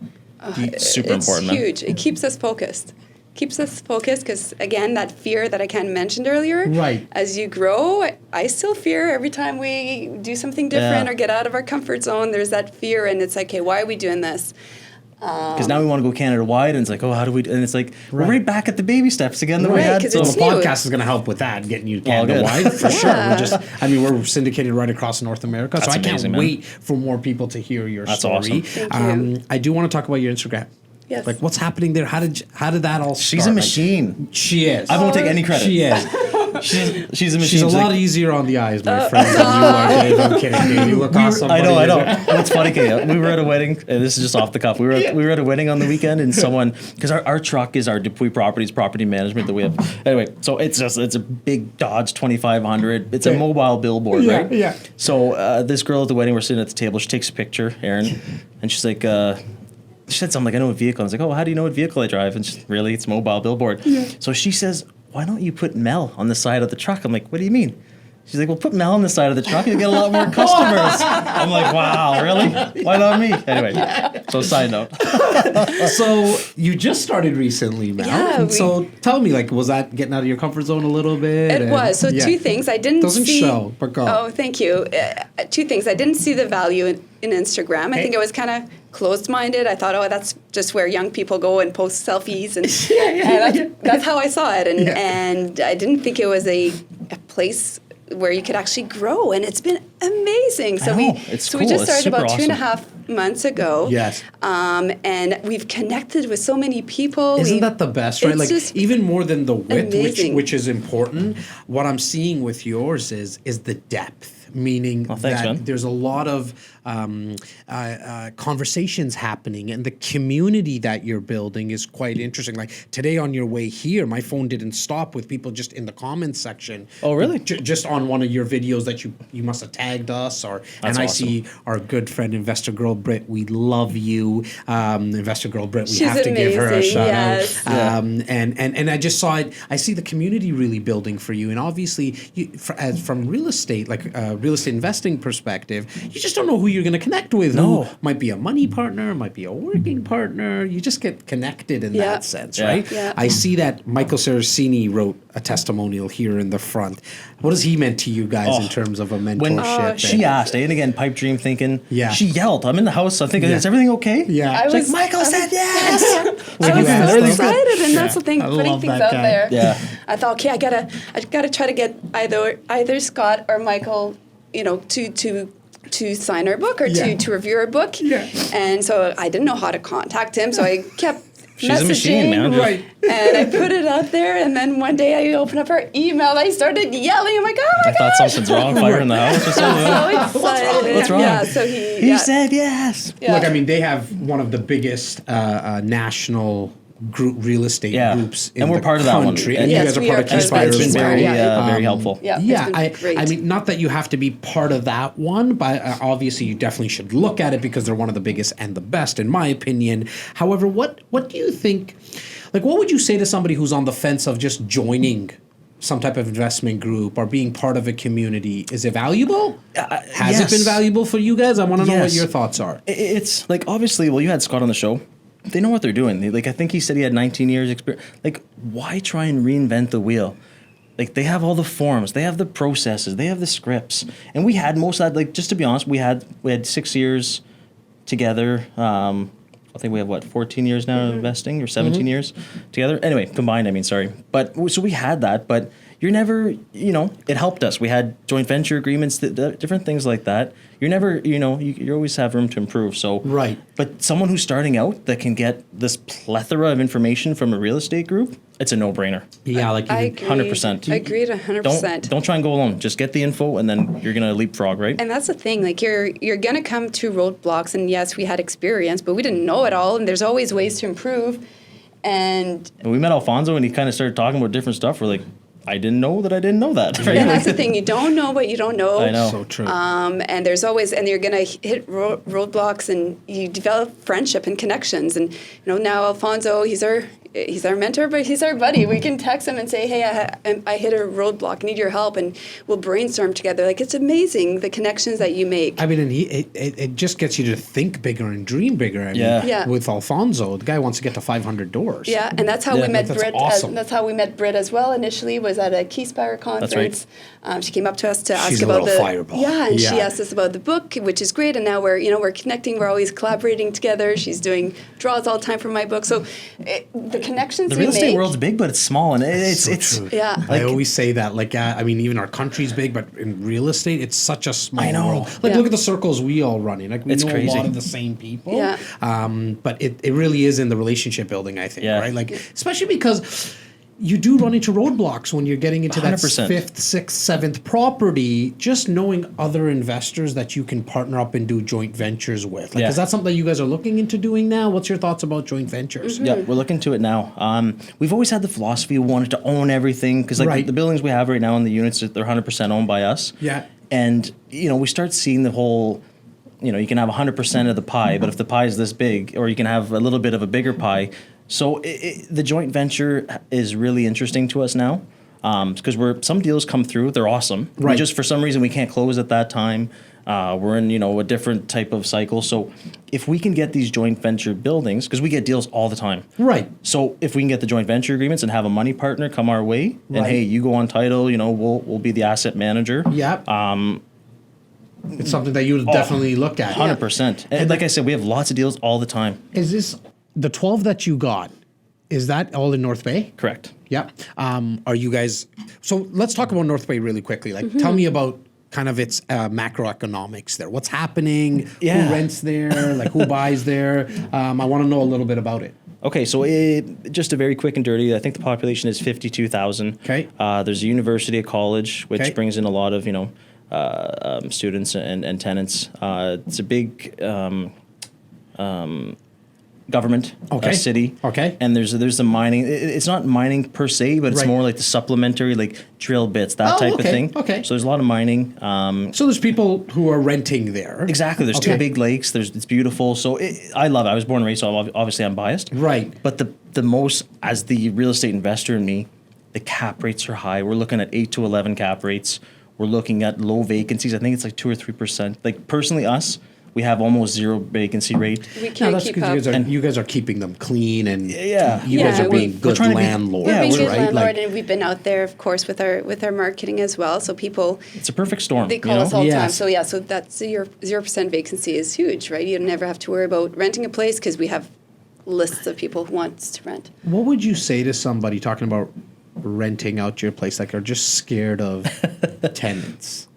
Super important. It's huge. It keeps us focused. Because, again, that fear that I kind of mentioned earlier, right? As you grow, I still fear every time we do something different or get out of our comfort zone. There's that fear, and it's like, hey, why are we doing this? Because now we want to go Canada-wide, and it's like, oh, how do we... And it's like, we're right back at the baby steps again that we had. So the podcast is going to help with that, getting you Canada-wide, for sure. We're syndicated right across North America, so I can't wait for more people to hear your story. Awesome. Thank you. I do want to talk about your Instagram. Yes. Like, what's happening there? How did that all start? She's a machine. She is. I won't take any credit. She is. She's a machine. She's a lot easier on the eyes, my friend, than you are, Dave. I'm kidding, Dave. You look awesome. I know. It's funny, Kay. We were at a wedding, and this is just off the cuff. We were at a wedding on the weekend, and someone, because our truck is our Dupuis Properties property management that we have. Anyway, so it's a big Dodge 2500. It's a mobile billboard, right? Yeah. So this girl at the wedding, we're sitting at the table. She takes a picture, Erin, and she's like, she said something like, I know what vehicle. I was like, oh, how do you know what vehicle I drive? And she's really, it's mobile billboard. Yeah. So she says, why don't you put Mel on the side of the truck? I'm like, what do you mean? She's like, well, put Mel on the side of the truck. You'll get a lot more customers. I'm like, wow, really? Why not me? Anyway, so side note. So you just started recently, Mel. Yeah. So tell me, like, was that getting out of your comfort zone a little bit? It was. So two things. I didn't Doesn't see. show, but go. Oh, thank you. Two things. I didn't see the value in Instagram. I think I was kind of closed-minded. I thought, oh, that's just where young people go and post selfies, and, and that's how I saw it. And I didn't think it was a place where you could actually grow, and it's been amazing. So we just started about 2.5 months ago. Yes. And we've connected with so many people. Isn't that the best, right? Like even more than the width, which is important. What I'm seeing with yours is the depth. Meaning that there's a lot of conversations happening, and the community that you're building is quite interesting. Like today on your way here, my phone didn't stop with people just in the comments section. Oh, really? Just on one of your videos that you must have tagged us, or That's I awesome. see our good friend Investor Girl Britt. We love you, Investor Girl Britt. We She's have to give her a shout out. And I just saw it. I see the community really building for you, and obviously, from real estate, like real estate investing perspective, you just don't know who you're going to connect with. No. Who might be a money partner, might be a working partner. You just get connected in that sense, right? Yeah. I see that Michael Saraceni wrote a testimonial here in the front. What has he meant to you guys in terms of a mentorship? When she asked, and again, pipe dream thinking, Yeah. she yelled, I'm in the house, I'm thinking, is everything okay? Yeah. I was Michael said yes! I was so excited, and that's the thing, I putting love things that out guy. there. Yeah. I thought, okay, I gotta try to get either Scott or Michael, to sign our book or to review our book. Yeah. And so I didn't know how to contact him, so I kept She's messaging. a machine, man. Right. And I put it out there, and then one day I opened up her email. I started yelling. I'm like, oh my I thought God. something's wrong, fire in the house or something. So excited. What's wrong? Yeah, so He said yes. Yeah. Look, I mean, they have one of the biggest national group real estate groups in and we're the part of that one. country. And And yes, you guys are we part are of part of Conspire It's as been well. very, very helpful. Yeah, Yeah, it's been great. I mean, not that you have to be part of that one, but obviously you definitely should look at it because they're one of the biggest and the best, in my opinion. However, what do you think? Like, what would you say to somebody who's on the fence of just joining some type of investment group or being part of a community? Is it valuable? Has it been valuable for you guys? I want to know what your thoughts are. It's like, obviously, well, you had Scott on the show. They know what they're doing. I think he said he had 19 years experience. Like, why try and reinvent the wheel? Like, they have all the forms, they have the processes, they have the scripts, and we had most of that. Like, just to be honest, we had 6 years together. I think we have 14 years now of investing, or 17 years together. Anyway, combined. I mean, sorry, but so we had that, but. You're never, it helped us. We had joint venture agreements, different things like that. You're never, you always have room to improve. So, right. But someone who's starting out that can get this plethora of information from a real estate group, it's a no-brainer. Yeah, like I agree. 100%. I agreed 100%. Don't try and go alone. Just get the info, and then you're gonna leapfrog, right? And that's the thing. Like you're gonna come to roadblocks, and yes, we had experience, but we didn't know it all. And there's always ways to improve. And when we met Alfonso, and he kind of started talking about different stuff, we're like, I didn't know that. Right? And that's the thing. You don't know what you don't know. I know. So true. And there's always, and you're going to hit roadblocks, and you develop friendship and connections. And now Alfonso, he's our mentor, but he's our buddy. We can text him and say, hey, I hit a roadblock, need your help, and we'll brainstorm together. Like, it's amazing the connections that you make. I mean, and it just gets you to think bigger and dream bigger. I mean, with Alfonso, the guy wants to get to 500 doors. Yeah, and that's how we met Britt. Awesome. That's how we met Britt as well. Initially, was at a Keyspire conference. That's right. She came up to us to She's ask about a little fireball. She asked us about the book, which is great. And now we're connecting. We're always collaborating together. She's doing draws all the time for my book. So the connections the real estate world's big, but it's small, and it's true. Yeah. I always say that. Like, I mean, even our country's big, but in real estate, it's such a small world. Like, look at the circles we all run in. Like, we know crazy. a lot of the same people. Yeah. But it really is in the relationship building, I think. Right. Like, especially because you do run into roadblocks when you're getting into that 100%. 5th, 6th, 7th property. Just knowing other investors that you can partner up and do joint ventures with. Like, is that something that you guys are looking into doing now? What's your thoughts about joint ventures? Yeah, we're looking to it now. We've always had the philosophy we wanted to own everything because the buildings we have right now and the units, they're 100% owned by us. Yeah. And, we start seeing the whole, you can have 100% of the pie, but if the pie is this big, or you can have a little bit of a bigger pie. So the joint venture is really interesting to us now because some deals come through, they're awesome. Right. We just, for some reason, we can't close at that time. We're in, a different type of cycle. So if we can get these joint venture buildings, because we get deals all the time. Right. So if we can get the joint venture agreements and have a money partner come our way, and hey, you go on title, we'll be the asset manager. Yeah. It's something that you would definitely look at. 100%. And like I said, we have lots of deals all the time. Is this the 12 that you got? Is that all in North Bay? Correct. Yeah. Are you guys? So let's talk about North Bay really quickly. Like, tell me about kind of its macroeconomics there. What's happening? Yeah. Who rents there? Like, who buys there? I want to know a little bit about it. Okay, so just a very quick and dirty, I think the population is 52,000. Okay. There's a university, a college, which brings in a lot of, students and tenants. It's a big government city. Okay. And there's the mining. It's not mining per se, but it's more like the supplementary, like drill bits, that type of thing. Okay. So there's a lot of mining. So there's people who are renting there. Exactly. There's two big lakes. It's beautiful. So I love it. I was born and raised, so obviously I'm biased. Right. But the most, as the real estate investor in me, the cap rates are high. We're looking at 8 to 11 cap rates. We're looking at low vacancies. I think it's like 2 or 3%. Like personally, we have almost zero vacancy rate. We can't keep up. You guys are keeping them clean, and you guys are being good landlords. We're being good right? landlord, and we've been out there, of course, with our marketing as well. So people, it's a perfect storm. They call us all the time. So so that's your 0% vacancy is huge, right? You never have to worry about renting a place because we have lists of people who want to rent. What would you say to somebody talking about renting out your place, like are just scared of tenants?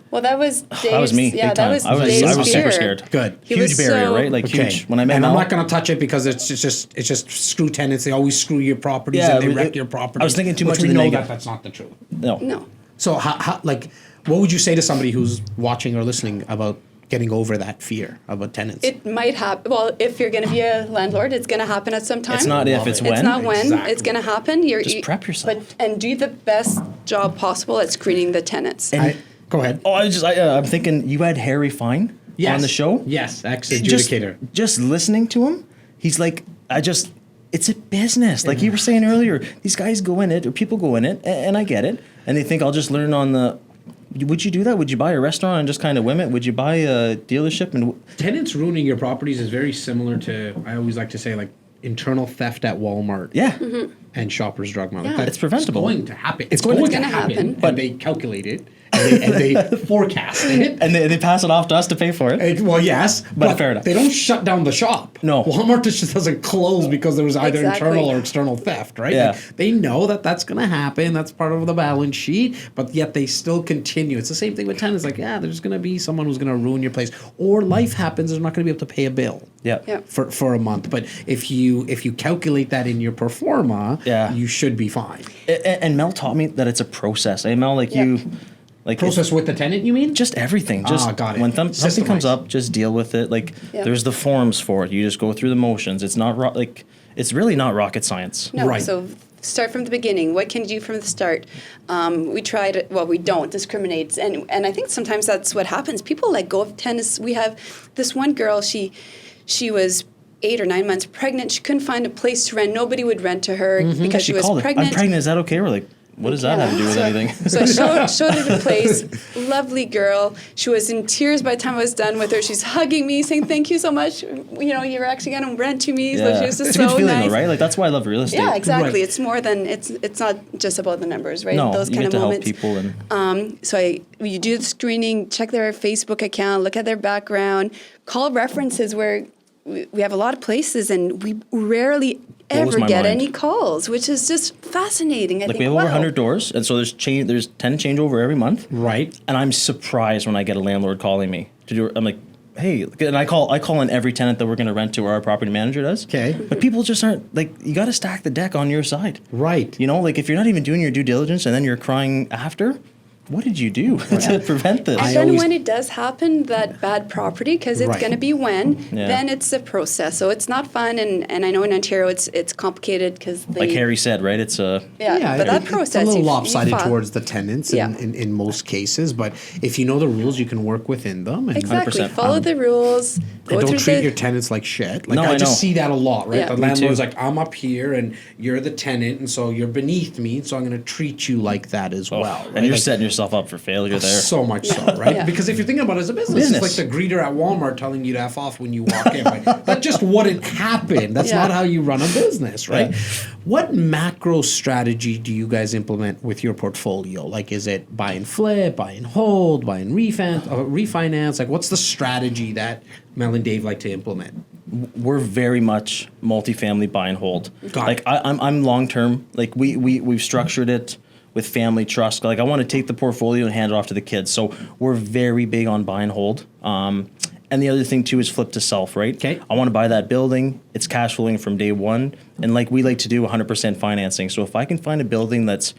Well, that was Dave's, that was me. Yeah, that was I was super scared. Good. Huge barrier, right? Like huge. When I met and Mel, I'm not going to touch it because it's just screw tenants. They always screw your properties and they wreck your properties. I was thinking too much of the we know negative. that's not the truth. No. So how what would you say to somebody who's watching or listening about getting over that fear about tenants? It might happen. Well, if you're going to be a landlord, it's going to happen at some time. It's not if, it's when. It's not when. Exactly. It's going to happen. Just prep yourself. And do the best job possible at screening the tenants. Go ahead. Oh, I'm thinking you had Harry Fine on the show. Yes, ex-adjudicator. Just listening to him, he's like, it's a business. Like you were saying earlier, these guys go in it, or people go in it, and I get it, and they think I'll just learn on the. Would you do that? Would you buy a restaurant and just kind of whim it? Would you buy a dealership? And tenants ruining your properties is very similar to, I always like to say, like internal theft at Walmart. Yeah. And Shoppers Drug Mart. Yeah, it's preventable. It's going to happen. It's going to happen. But they calculate it. And they forecast it. And they pass it off to us to pay for it. Well, yes. But fair enough. They don't shut down the shop. No. Walmart just doesn't close because there was either internal or external theft, right? Yeah. Like, they know that that's going to happen. That's part of the balance sheet. But yet they still continue. It's the same thing with tenants. Like, there's going to be someone who's going to ruin your place. Or life happens. They're not going to be able to pay a bill. Yeah. For a month. But if you calculate that in your pro forma, you should be fine. And Mel taught me that it's a process. Hey, Mel, you... Like process with the tenant, you mean? Just everything. Just got it. When something comes up, just deal with it. Like there's the forms for it. You just go through the motions. It's not it's really not rocket science. No. Right. So start from the beginning. What can you do from the start? We tried. Well, we don't discriminate, and I think sometimes that's what happens. People let go of tenants. We have this one girl. She was 8 or 9 months pregnant. She couldn't find a place to rent. Nobody would rent to her because she was pregnant. I'm pregnant. Is that okay? We're like, what does that have to do with anything? So I showed her the place. Lovely girl. She was in tears by the time I was done with her. She's hugging me, saying, "Thank you so much. You're actually going to rent to me." So she was just it's so a good feeling, nice. though, right? Like that's why I love real estate. Yeah, exactly. Right. It's more than it's not just about the numbers, right? No, those you kind get of to moments. help people and. So you do the screening, check their Facebook account, look at their background, call references where we have a lot of places and we rarely ever get any calls, which is just fascinating. I think we have over 100 doors, and so there's tenant changeover every month. Right. And I'm surprised when I get a landlord calling me to do. I'm like, hey, and I call in every tenant that we're going to rent to, or our property manager does. Okay. But people just aren't, like, you got to stack the deck on your side. Right. You know, like, if you're not even doing your due diligence and then you're crying after, what did you do to prevent this? And then when it does happen, that bad property, because it's going to be then it's a process. So it's not fun. And I know in Ontario it's complicated because like Harry said, right? It's a... but that process... It's a little lopsided towards the tenants in most cases. But if you know the rules, you can work within them. And exactly. 100%. Follow the rules. And don't treat your tenants like shit. Like, I just see that a lot, right? The landlord's like, I'm up here and you're the tenant, and so you're beneath me, so I'm going to treat you like that as well. Right? And you're setting yourself up for failure there. So much so, right? Yeah. Because if you're thinking about it as a business, it's like the greeter at Walmart telling you to F off when you walk in. Right? That just wouldn't happen. That's not how you run a business, right? What macro strategy do you guys implement with your portfolio? Like, is it buy and flip, buy and hold, buy and refinance? Like, what's the strategy that Mel and Dave like to implement? We're very much multifamily buy and hold. I'm long term. Like, we've structured it with family trust. Like, I want to take the portfolio and hand it off to the kids. So we're very big on buy and hold. And the other thing too is flip to self, right? Okay. I want to buy that building. It's cash flowing from day one. And like, we like to do 100% financing. So if I can find a building that's,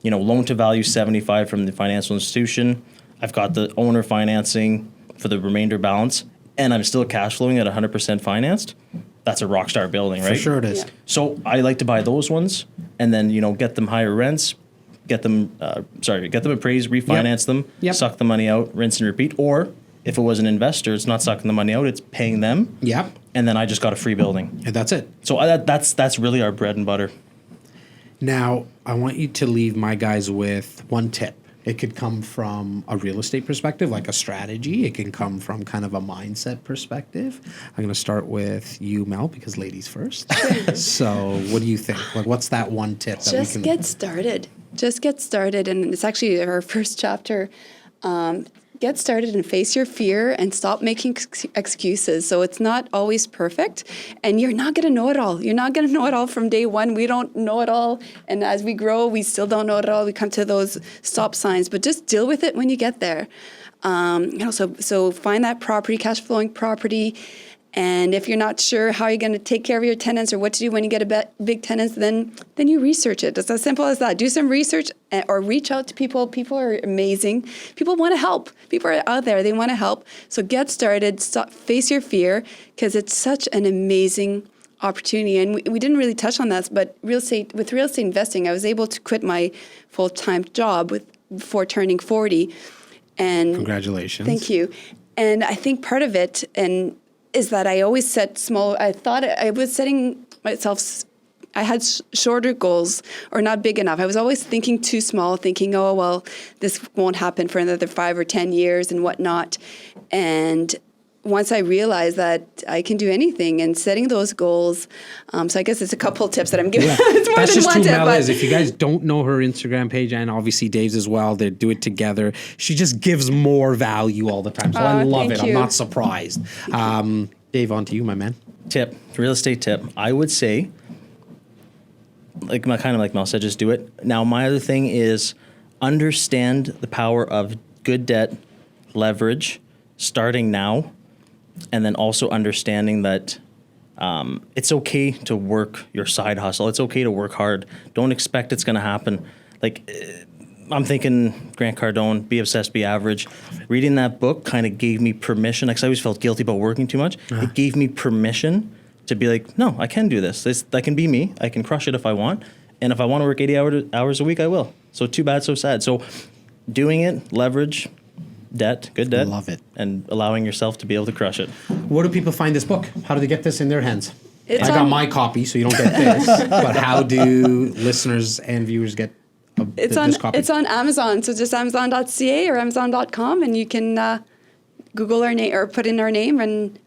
loan to value 75 from the financial institution, I've got the owner financing for the remainder balance, and I'm still cash flowing at 100% financed, that's a rock star building, right? For sure it is. Yeah. So I like to buy those ones and then, get them higher rents, get them appraised, refinance them, suck the money out, rinse and repeat. Or if it was an investor, it's not sucking the money out, it's paying them. Yep. And then I just got a free building. And that's it. So that's really our bread and butter. Now, I want you to leave my guys with one tip. It could come from a real estate perspective, like a strategy. It can come from kind of a mindset perspective. I'm going to start with you, Mel, because ladies first. So what do you think? Like, what's that one tip that we can... Get started. Just get started. And it's actually our first chapter. Get started and face your fear and stop making excuses. So it's not always perfect, and you're not going to know it all. You're not going to know it all from day one. We don't know it all. And as we grow, we still don't know it all. We come to those stop signs, but just deal with it when you get there. So find that property, cash flowing property. And if you're not sure how you're going to take care of your tenants or what to do when you get a big tenants, then you research it. It's as simple as that. Do some research or reach out to people. People are amazing. People want to help. People are out there. They want to help. So get started. Face your fear, because it's such an amazing opportunity. And we didn't really touch on this, but with real estate investing, I was able to quit my full-time job before turning 40. And congratulations. Thank you. And I think part of it is that I always set small. I thought I was setting myself. I had shorter goals or not big enough. I was always thinking too small, thinking, oh, well, this won't happen for another 5 or 10 years and whatnot. And once I realized that I can do anything and setting those goals. So I guess it's a couple of tips that I'm giving. Yeah. It's more That's than just one who tip. Mel is. If you guys don't know her Instagram page, and obviously Dave's as well, they do it together. She just gives more value all the time. So I love it. I'm not surprised. Dave, on to you, my man. Real estate tip. I would say, like Mel said, just do it. Now, my other thing is understand the power of good debt, leverage, starting now, and then also understanding that it's okay to work your side hustle. It's okay to work hard. Don't expect it's going to happen. Like, I'm thinking Grant Cardone, Be Obsessed, Be Average. Reading that book kind of gave me permission, because I always felt guilty about working too much. It gave me permission to be like, no, I can do this. I can be me. I can crush it if I want. And if I want to work 80 hours a week, I will. So too bad, so sad. So doing it, leverage, debt, good debt. Love it. And allowing yourself to be able to crush it. Where do people find this book? How do they get this in their hands? I got my copy, so you don't get this. But how do listeners and viewers get this copy? It's on Amazon. So just Amazon.ca or Amazon.com, and you can Google our name or put in our name,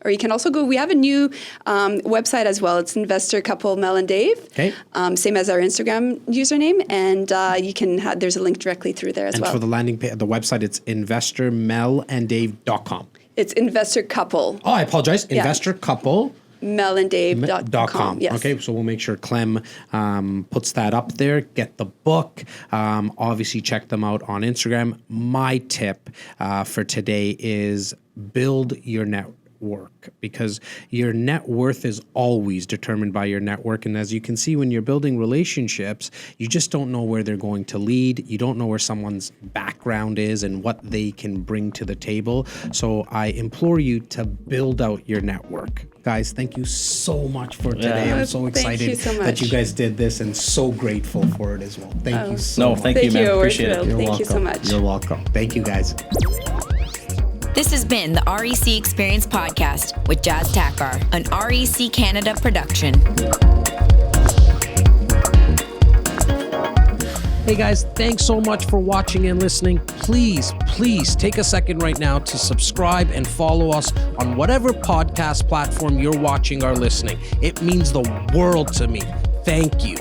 or you can also go. We have a new website as well. It's Investor Couple Mel and Dave. Okay. Same as our Instagram username, and you can there's a link directly through there as well. And for the landing page, the website, it's investormelanddave.com. It's Investor Couple. Oh, I apologize. Investor Couple melanddave.com. Yes. Okay, so we'll make sure Clem puts that up there. Get the book. Obviously, check them out on Instagram. My tip for today is build your network, because your net worth is always determined by your network. And as you can see, when you're building relationships, you just don't know where they're going to lead. You don't know where someone's background is and what they can bring to the table. So I implore you to build out your network. Guys, thank you so much for today. I'm so excited that you guys did this, and so grateful for it as well. Thank you so much. Thank you, man. Appreciate it. Thank you so much. You're welcome. Thank you, guys. This has been the REC Experience Podcast with Jas Takhar, an REC Canada production. Hey guys, thanks so much for watching and listening. Please take a second right now to subscribe and follow us on whatever podcast platform you're watching or listening. It means the world to me. Thank you.